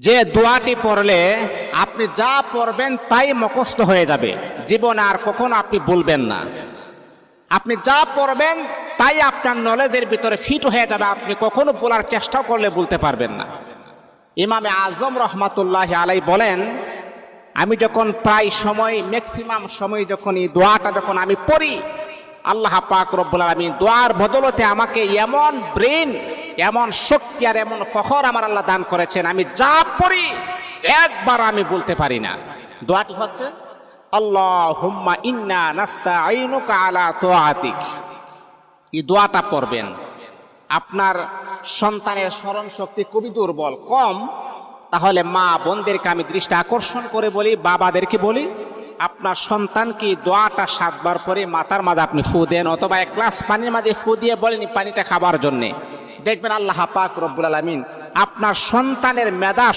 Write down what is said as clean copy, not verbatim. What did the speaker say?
যে দোয়াটি পড়লে আপনি যা পড়বেন তাই মুখস্থ হয়ে যাবে, জীবনে আর কখনো আপনি বলবেন না। আপনি যা পড়বেন তাই আপনার নলেজের ভিতরে ফিট হয়ে যাবে, আপনি কখনো বলার চেষ্টা করলে বলতে পারবেন না। ইমামে আজম রহমাতুল্লাহ আলাই বলেন, আমি যখন প্রায় সময় ম্যাক্সিমাম সময় যখন এই দোয়াটা যখন আমি পড়ি, আল্লাহ পাক রব্বুল আলামিন দোয়ার বদলতে আমাকে এমন ব্রেন, এমন শক্তি আর এমন ফখর আমার আল্লাহ দান করেছেন, আমি যা পড়ি একবার আমি বলতে পারি না। দোয়াটি হচ্ছে আল্লাহুম্মা ইন্না নাস্তাঈনুকা আলা তাআতিক। এই দোয়াটা পড়বেন। আপনার সন্তানের স্মরণ শক্তি খুবই দুর্বল, কম, তাহলে মা বোনদেরকে আমি দৃষ্টি আকর্ষণ করে বলি, বাবাদেরকে বলি, আপনার সন্তানকে দোয়াটা 7 বার পরে মাথার মাঝে আপনি ফু দেন, অথবা 1 গ্লাস পানির মাঝে ফু দিয়ে বলেন পানিটা খাবার জন্যে। দেখবেন আল্লাহ পাক রব্বুল আলামিন আপনার সন্তানের মেধা